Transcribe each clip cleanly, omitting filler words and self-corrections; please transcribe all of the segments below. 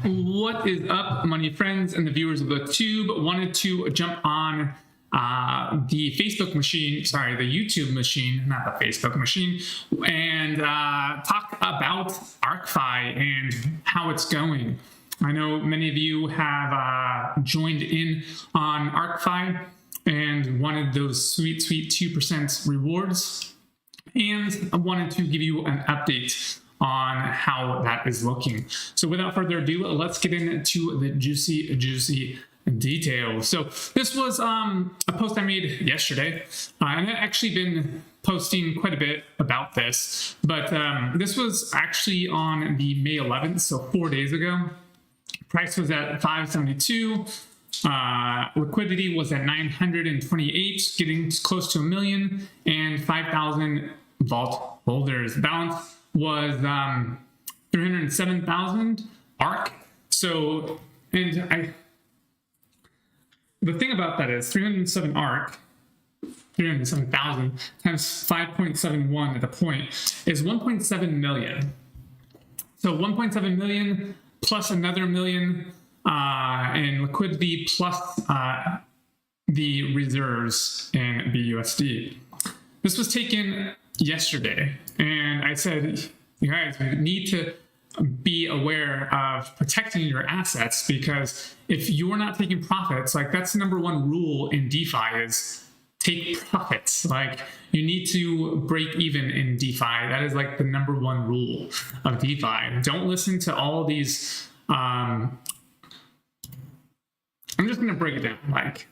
What is up, money friends and the viewers of the tube? Wanted to jump on the Facebook machine, sorry, the YouTube machine, not the Facebook machine, and talk about Arkfi and how it's going. I know many of you have joined in on Arkfi and wanted those sweet 2% rewards, and I wanted to give you an update on how that is looking. So without further ado, let's get into the juicy details. So this was a post I made yesterday, and I've actually been posting quite a bit about this, but this was actually on the May 11th, so 4 days ago. Price was at 572. Liquidity was at 928, getting close to 1 million, and 5,000 vault holders. Balance was 307,000 ARK. So, and the thing about that is 307 ARK, 307,000 times 5.71 at the point is 1.7 million. So 1.7 million plus another million in liquidity plus the reserves in BUSD. This was taken yesterday, and I said, you guys need to be aware of protecting your assets, because if you're not taking profits, like that's the #1 rule in DeFi is take profits. Like you need to break even in DeFi. That is like the #1 rule of DeFi. Don't listen to all these. I'm just going to break it down. Like,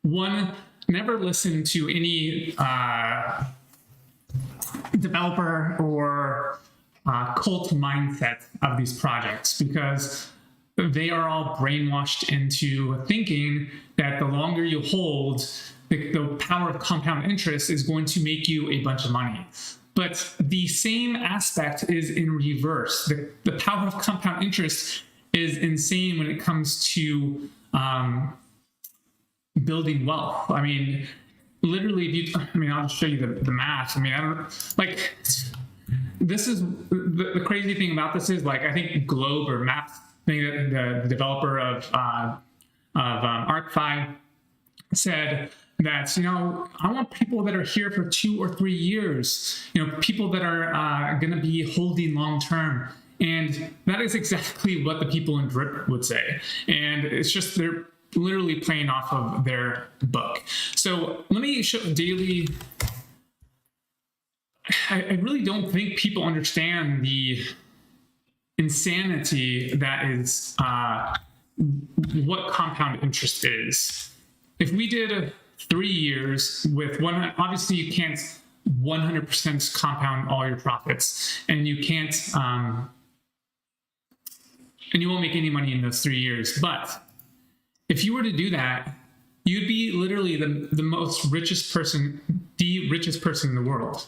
one, never listen to any developer or cult mindset of these projects, because they are all brainwashed into thinking that the longer you hold, the power of compound interest is going to make you a bunch of money. But the same aspect is in reverse. The power of compound interest is insane when it comes to building wealth. I mean, literally, I'll just show you the math. I mean, I don't, like, this is, the crazy thing about this is, like, I think Globe or Maps, the developer of Arkfi, said that, I want people that are here for 2 or 3 years, people that are going to be holding long term. And that is exactly what the people in Drip would say. And it's just, they're literally playing off of their book. So let me show daily. I really don't think people understand the insanity that is what compound interest is. If we did 3 years with one, obviously you can't 100% compound all your profits, and you can't, and you won't make any money in those 3 years. But if you were to do that, you'd be literally the richest person in the world.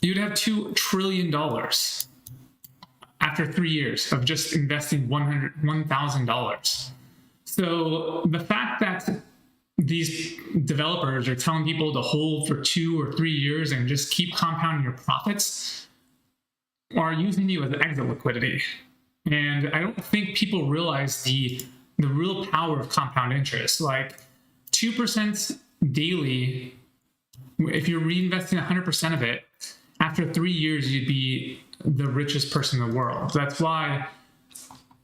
You'd have $2 trillion after 3 years of just investing $1,000. So the fact that these developers are telling people to hold for 2 or 3 years and just keep compounding your profits are using you as exit liquidity. And I don't think people realize the real power of compound interest. Like 2% daily, if you're reinvesting 100% of it, after 3 years, you'd be the richest person in the world. That's why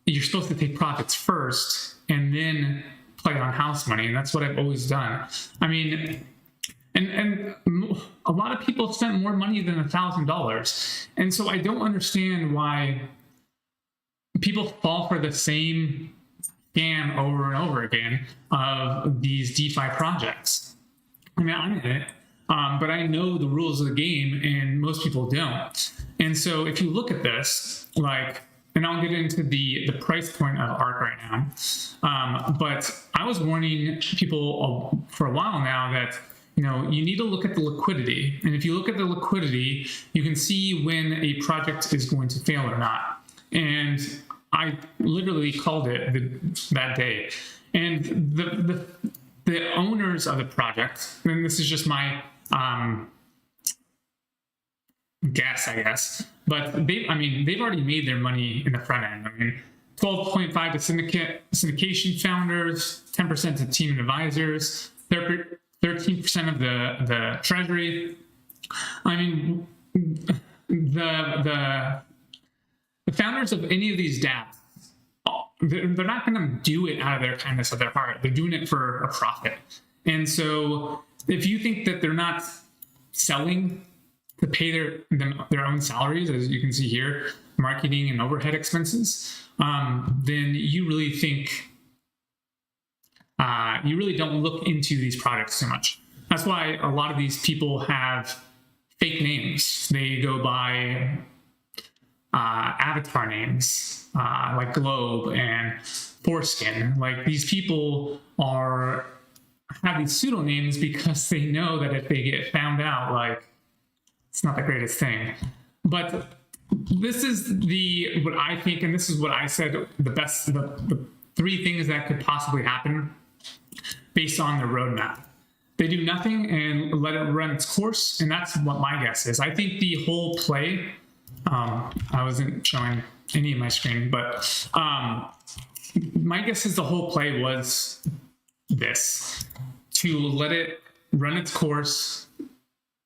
you're supposed to take profits first and then play on house money. And that's what I've always done. I mean, and a lot of people spent more money than $1,000. And so I don't understand why people fall for the same scam over and over again of these DeFi projects. I mean, I'm in it. But I know the rules of the game, and most people don't. And so if you look at this, like, and I'll get into the price point of ARK right now, but I was warning people for a while now that, you need to look at the liquidity. And if you look at the liquidity, you can see when a project is going to fail or not. And I literally called it that day. And the owners of the project, and this is just my guess, I guess, But they've already made their money in the front end. 12.5 to syndication founders, 10% to team and advisors, 13% of the treasury. The founders of any of these dApps, they're not going to do it out of their kindness of their heart. They're doing it for a profit. And so if you think that they're not selling to pay their own salaries, as you can see here, marketing and overhead expenses, then you really think, you really don't look into these products too much. That's why a lot of these people have fake names. They go by avatar names, like Globe and Foreskin. Like, these people have these pseudonyms because they know that if they get found out, like, it's not the greatest thing. But this is what I think, and this is what I said, the 3 things that could possibly happen based on the roadmap. They do nothing and let it run its course, and that's what my guess is. I think the whole play, I wasn't showing any of my screen, but my guess is the whole play was this: to let it run its course,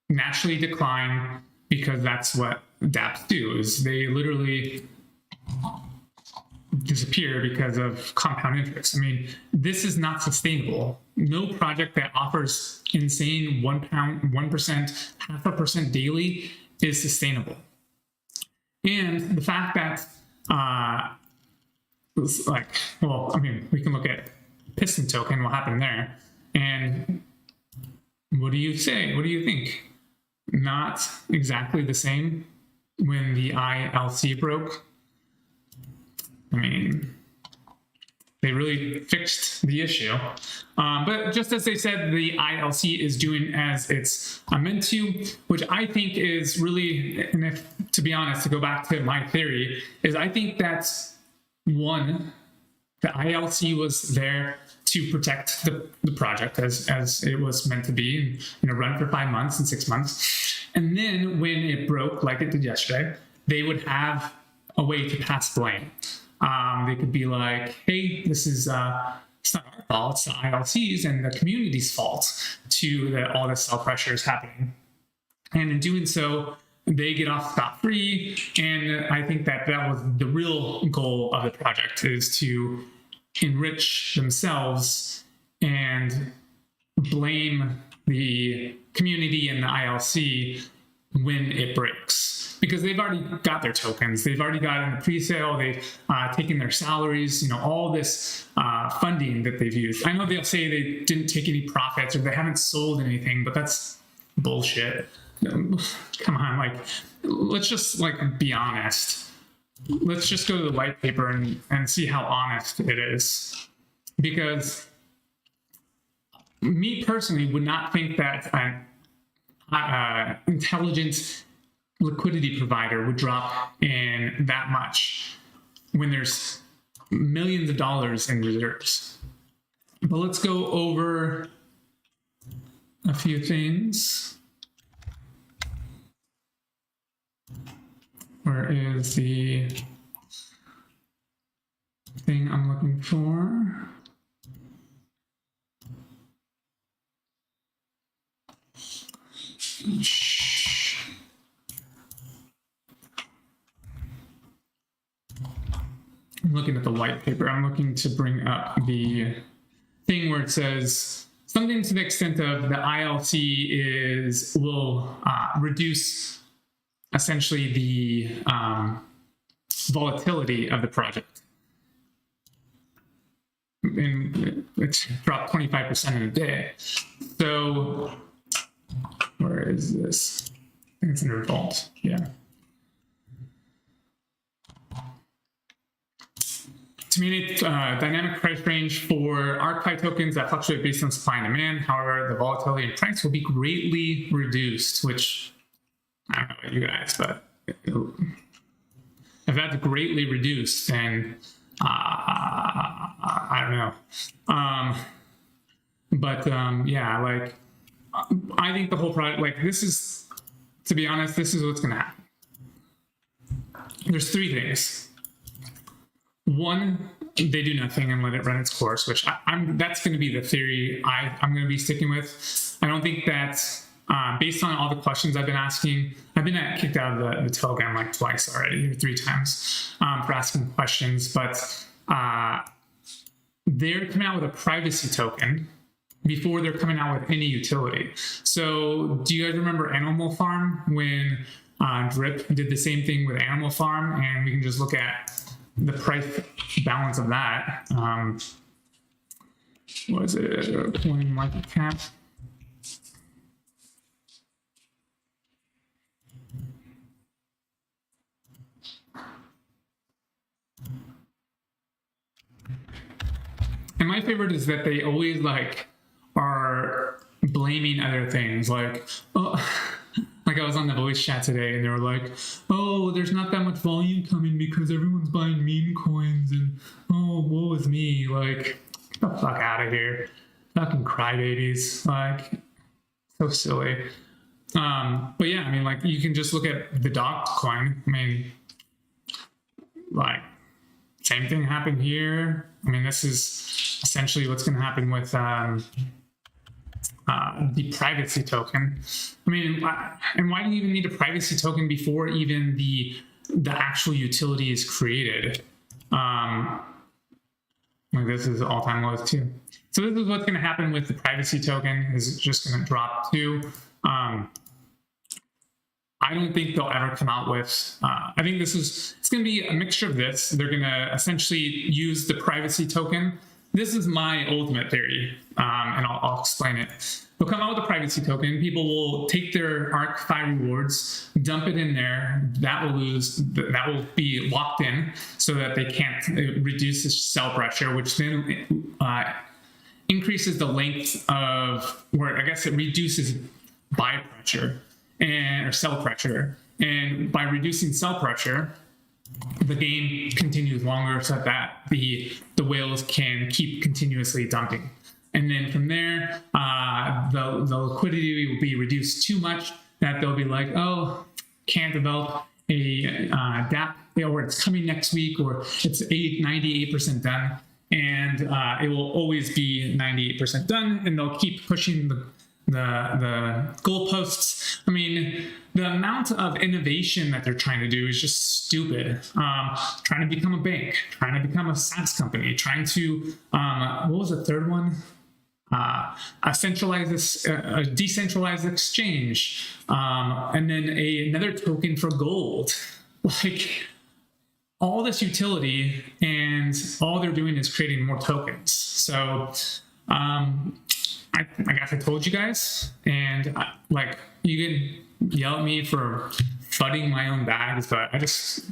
naturally decline, because that's what dApps do, is they literally disappear because of compound interest. This is not sustainable. No project that offers insane 1%, 0.5% daily is sustainable. And the fact that, we can look at Piston token, what happened there. And what do you say? What do you think? Not exactly the same when the ILC broke. They really fixed the issue. But just as they said, the ILC is doing as it's meant to, which I think is really, and if, to be honest, to go back to my theory, is I think that's one, the ILC was there to protect the project as it was meant to be, run for 5 months and 6 months. And then when it broke, like it did yesterday, they would have a way to pass blame. They could be like, hey, this is it's not our fault, it's the ILC's and the community's fault all this sell pressure is happening. And in doing so, they get off scot-free. And I think that was the real goal of the project, is to enrich themselves and blame the community and the ILC when it breaks, because they've already got their tokens, they've already got in the pre-sale, they've taken their salaries, all this funding that they've used. I know they'll say they didn't take any profits or they haven't sold anything, but that's bullshit. Come on, let's just be honest. Let's just go to the white paper and see how honest it is. Because me personally would not think that an intelligent liquidity provider would drop in that much when there's millions of dollars in reserves. But let's go over a few things. Where is the thing I'm looking for? I'm looking at the white paper. I'm looking to bring up the thing where it says something to the extent of the ILC will reduce essentially the volatility of the project. And it's dropped 25% in a day. So where is this? I think it's in Revolt. Yeah. To manage dynamic price range for Arkfi tokens that fluctuate based on supply and demand. However, the volatility in price will be greatly reduced, which I don't know about you guys, but if that's greatly reduced, then I don't know. Yeah, I think the whole project, this is, to be honest, this is what's going to happen. there's three things. One, they do nothing and let it run its course, which that's going to be the theory I'm going to be sticking with. I don't think that, based on all the questions I've been asking, I've been kicked out of the Telegram like twice already, or 3 times, for asking questions, but they're coming out with a privacy token before they're coming out with any utility. So do you guys remember Animal Farm when Drip did the same thing with Animal Farm? And we can just look at the price balance of that. What is it? Coin market cap. And my favorite is that they always are blaming other things. Like I was on the voice chat today and they were like, oh, there's not that much volume coming because everyone's buying meme coins and oh, woe is me. Like, get the fuck out of here. Fucking crybabies. Like, so silly. But yeah, I mean, you can just look at the dog coin. I mean, same thing happened here. I mean, this is essentially what's going to happen with the privacy token. I mean, and why do you even need a privacy token before even the actual utility is created? This is all-time lows too. So this is what's going to happen with the privacy token. Is just going to drop too. I don't think they'll ever come out with, I think it's going to be a mixture of this. They're going to essentially use the privacy token. This is my ultimate theory, and I'll explain it. They'll come out with a privacy token. People will take their Arkfi rewards, dump it in there. That will be locked in so that they can't reduce the sell pressure, which then increases the length of, or I guess it reduces buy pressure or sell pressure. And by reducing sell pressure, the game continues longer so that the whales can keep continuously dumping. And then from there, the liquidity will be reduced too much that they'll be like, oh, can't develop a DApp, or it's coming next week, or it's 98% done. And it will always be 98% done, and they'll keep pushing the goalposts. I mean, the amount of innovation that they're trying to do is just stupid. Trying to become a bank, trying to become a SaaS company, trying to, what was the third one? A decentralized exchange, and then another token for gold. All this utility, and all they're doing is creating more tokens. So, I guess I told you guys, and you can yell at me for fudding my own bags, but I just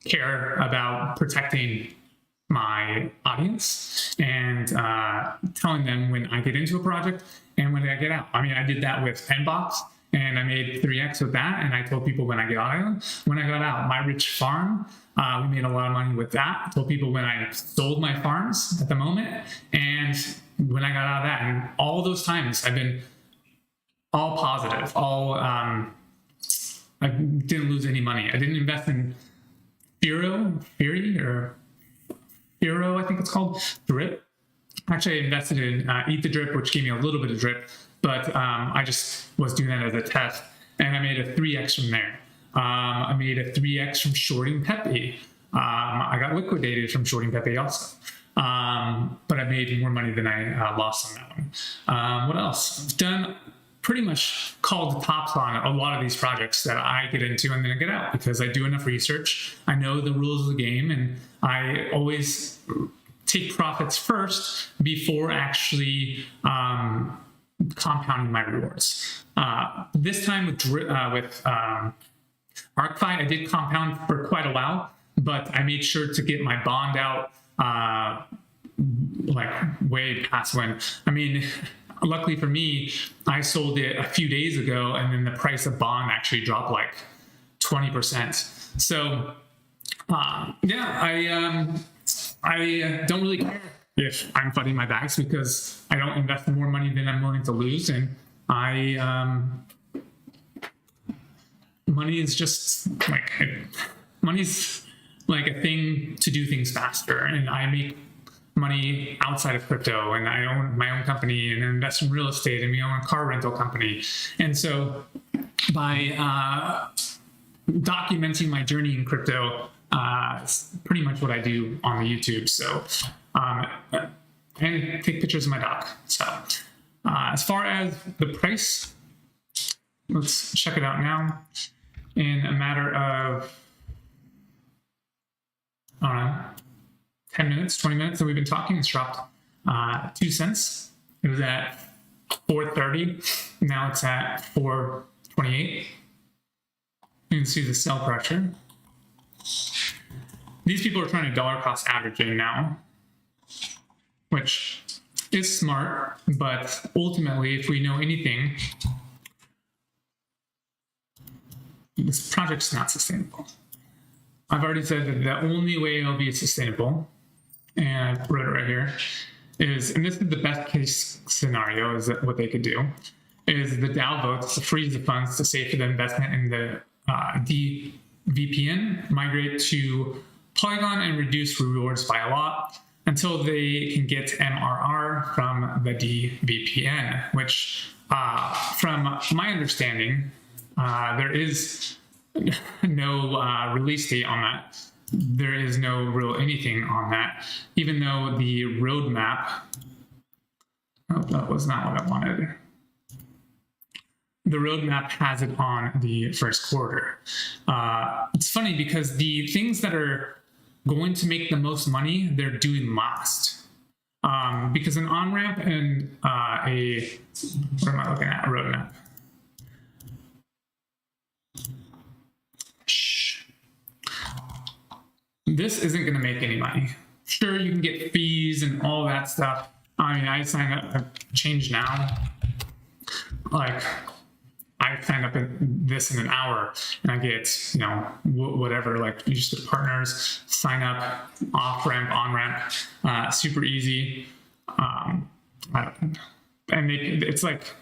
care about protecting my audience and telling them when I get into a project and when I get out. I mean, I did that with Penbox, and I made 3x with that, and I told people when I got out, My Rich Farm, we made a lot of money with that. I told people when I sold my farms at the moment, and when I got out of that, and all those times I've been all positive, I didn't lose any money. I didn't invest in Firo, I think it's called, Drip. Actually, I invested in Eat the Drip, which gave me a little bit of drip, but I just was doing that as a test, and I made a 3x from there. I made a 3x from shorting Pepe. I got liquidated from shorting Pepe also. But I made more money than I lost on that one. What else? I've done pretty much called the tops on a lot of these projects that I get into and then I get out because I do enough research. I know the rules of the game, and I always take profits first before actually compounding my rewards. This time with Arkfi, I did compound for quite a while, but I made sure to get my bond out way past when. I mean, luckily for me, I sold it a few days ago, and then the price of bond actually dropped 20%. So I don't really care if I'm funding my bags because I don't invest more money than I'm willing to lose, and money is just money's like a thing to do things faster, and I make money outside of crypto, and I own my own company and invest in real estate, and we own a car rental company. And so by documenting my journey in crypto, it's pretty much what I do on the YouTube. So and take pictures of my dog. So as far as the price, let's check it out now. In a matter of, I don't know, 10 minutes, 20 minutes that we've been talking, it's dropped 2 cents. It was at 4.30. Now it's at 4.28. You can see the sell pressure. These people are trying to dollar cost averaging now, which is smart, but ultimately, if we know anything, this project's not sustainable. I've already said that the only way it'll be sustainable, and I wrote it right here, is, and this is the best case scenario, is that what they could do, is the DAO votes to freeze the funds to save for the investment in the DVPN, migrate to Polygon, and reduce rewards by a lot until they can get MRR from the DVPN, which from my understanding, there is no release date on that. There is no real anything on that, even though the roadmap, oh, that was not what I wanted. The roadmap has it on the first quarter. It's funny because the things that are going to make the most money, they're doing last. Because an on-ramp and what am I looking at? A roadmap. This isn't going to make any money. Sure, you can get fees and all that stuff. I mean, I signed up a Change Now. Like, I signed up in this in an hour, and I get, you know, whatever, like, you just get partners, sign up, off-ramp, on-ramp, super easy. And it's like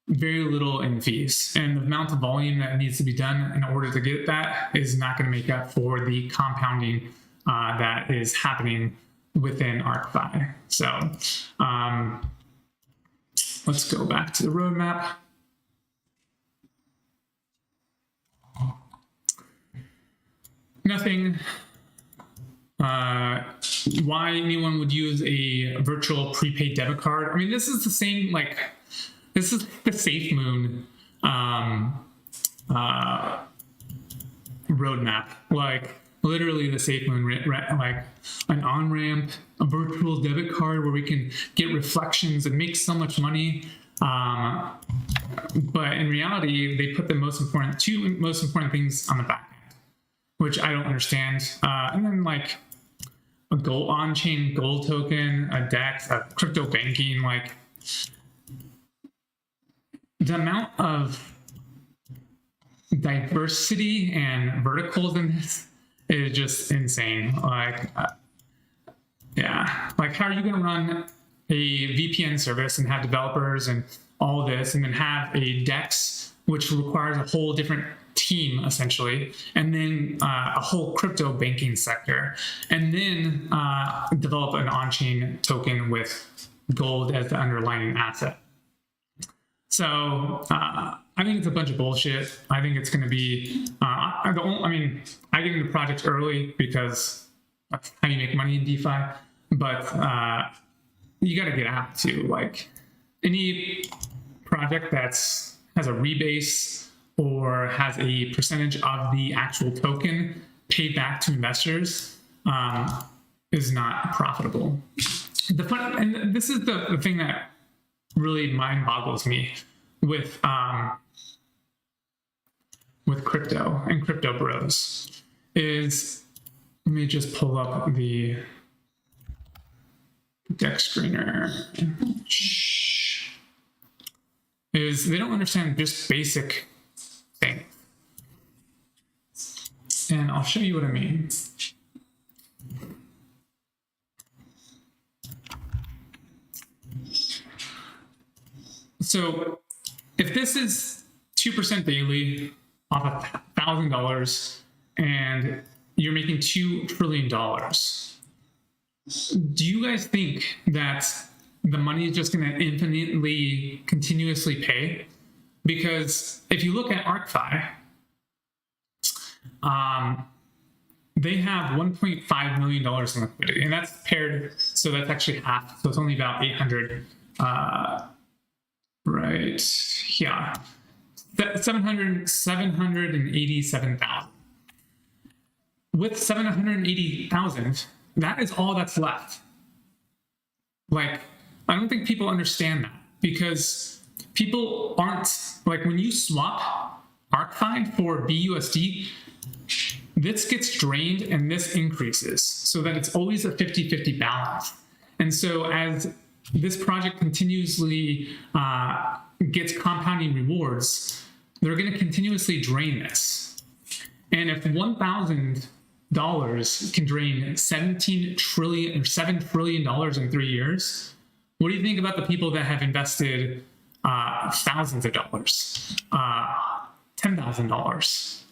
very little in fees, and the amount of volume that needs to be done in order to get that is not going to make up for the compounding that is happening within Arkfi. So let's go back to the roadmap. Nothing. Why anyone would use a virtual prepaid debit card? I mean, this is the same, like, this is the SafeMoon roadmap. Like, literally the SafeMoon, like an on-ramp, a virtual debit card where we can get reflections and make so much money. But in reality, they put the two most important things on the back end, which I don't understand. And then, like, a gold on-chain gold token, a DEX, a crypto banking, like, the amount of diversity and verticals in this is just insane. Like, yeah, like, how are you going to run a VPN service and have developers and all this, and then have a DEX, which requires a whole different team essentially, and then a whole crypto banking sector, and then develop an on-chain token with gold as the underlying asset? So I think it's a bunch of bullshit. I think it's going to be, I get into projects early because that's how you make money in DeFi, but you got to get out too. Like, any project that's has a rebase or has a percentage of the actual token paid back to investors is not profitable. And this is the thing that really mind boggles me with crypto and crypto bros is, let me just pull up the deck screener, is they don't understand just basic things. And I'll show you what I mean. So if this is 2% daily off $1,000, and you're making $2 trillion. Do you guys think that the money is just going to infinitely, continuously pay? Because if you look at Arkfi, they have $1.5 million in liquidity, and that's paired, so that's actually half, so it's only about 800, right, yeah, 787,000. With 780,000, that is all that's left. Like, I don't think people understand that, because people aren't, like, when you swap Arkfi for BUSD, this gets drained and this increases, so that it's always a 50-50 balance. And so as this project continuously gets compounding rewards, they're going to continuously drain this. And if $1,000 can drain 17 trillion or $7 trillion in 3 years, what do you think about the people that have invested thousands of dollars, $10,000?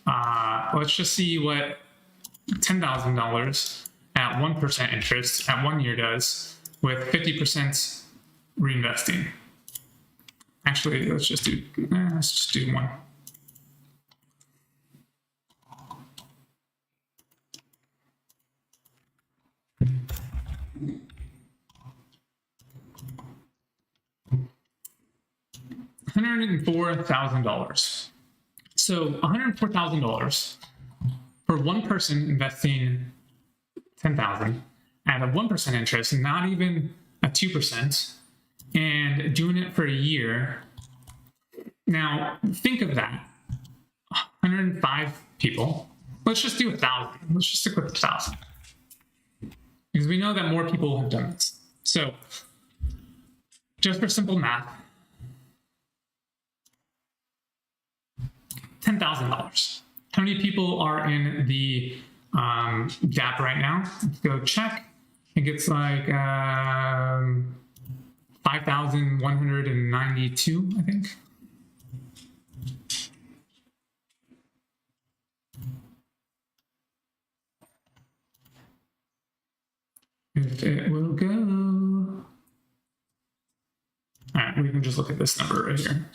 Let's just see what $10,000 at 1% interest at 1 year does with 50% reinvesting. Actually, let's just do one. $104,000. So $104,000 for one person investing $10,000 at a 1% interest, not even a 2%, and doing it for a year. Now think of that: 105 people. Let's just do 1,000. Let's just stick with 1,000, because we know that more people have done this. So just for simple math, $10,000. How many people are in the gap right now? Let's go check. It gets like 5,192, I think. If it will go. All right, we can just look at this number right here.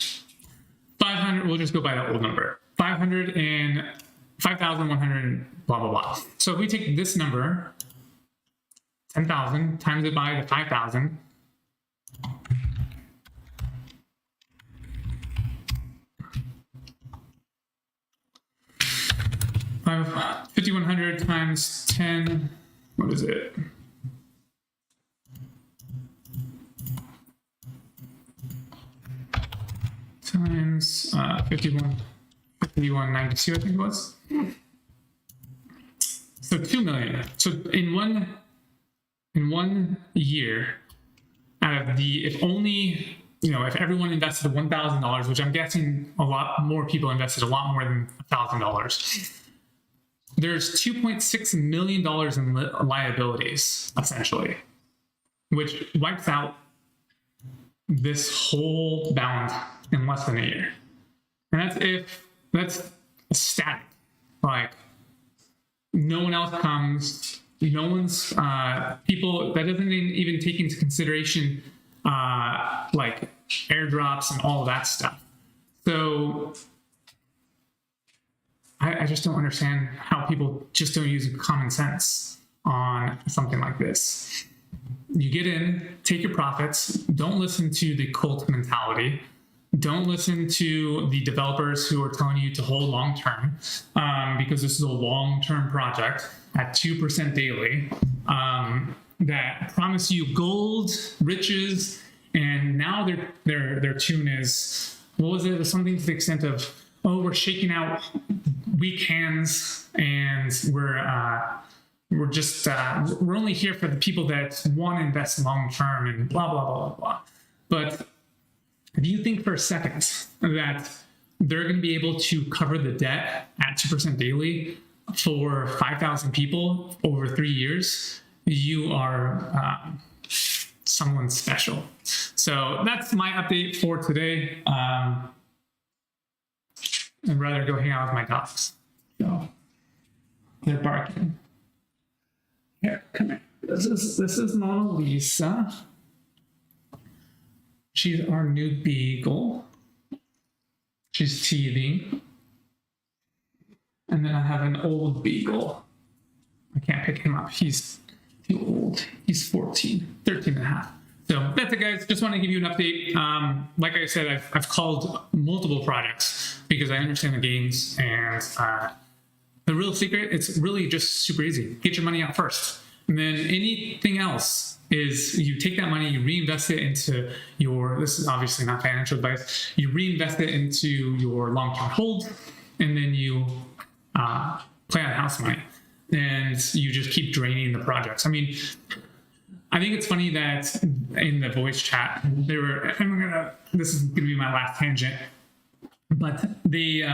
500, we'll just go by the old number. 5,100, blah, blah, blah. So if we take this number, 10,000, times it by the 5,000, $5,100 times 10, what is it? Times 5192, I think it was. So 2 million. So in one year, out of the, if only, if everyone invested $1,000, which I'm guessing a lot more people invested a lot more than $1,000, there's $2.6 million in liabilities, essentially, which wipes out this whole balance in less than a year. And that's static. Like, no one else comes, no one's, people, that doesn't even take into consideration like airdrops and all of that stuff. So I just don't understand how people just don't use common sense on something like this. You get in, take your profits, don't listen to the cult mentality. Don't listen to the developers who are telling you to hold long-term, because this is a long-term project at 2% daily, that promise you gold, riches, and now their tune is, what was it? It was something to the extent of, oh, we're shaking out weak hands, and we're just we're only here for the people that want to invest long-term, and blah blah blah blah blah. But if you think for a second that they're going to be able to cover the debt at 2% daily for 5,000 people over 3 years, you are someone special. So that's my update for today. I'd rather go hang out with my dogs. So. They're barking. Here, come here. This is Mona Lisa. She's our new beagle. She's teething. And then I have an old beagle. I can't pick him up. He's too old. He's 13 and a half. So that's it, guys. Just want to give you an update. Like I said, I've called multiple projects because I understand the games, and the real secret, it's really just super easy. Get your money out first. And then anything else is you take that money, you reinvest it into your, this is obviously not financial advice, you reinvest it into your long-term hold, and then you play on house money. And you just keep draining the projects. I mean, I think it's funny that in the voice chat, this is gonna be my last tangent, but they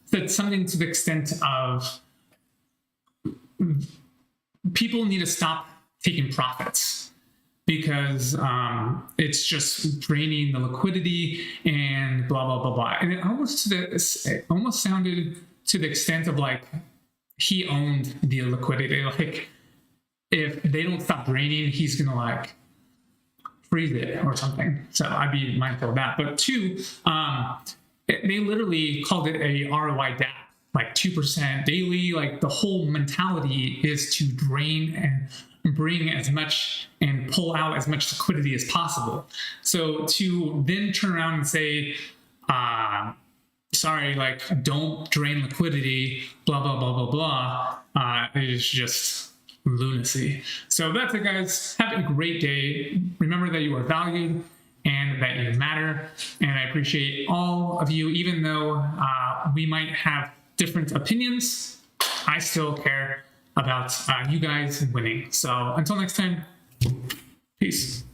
said something to the extent of people need to stop taking profits because it's just draining the liquidity and blah, blah, blah, blah. And it almost sounded to the extent of like, he owned the liquidity. Like, if they don't stop draining, he's gonna like freeze it or something. So I'd be mindful of that. But two, they literally called it a ROI DAP, like 2% daily. Like the whole mentality is to drain and bring as much and pull out as much liquidity as possible. So to then turn around and say, sorry, like don't drain liquidity, blah, blah, blah, blah, blah, is just lunacy. So that's it, guys. Have a great day. Remember that you are valued and that you matter. And I appreciate all of you, even though we might have different opinions, I still care about you guys winning. So until next time, peace.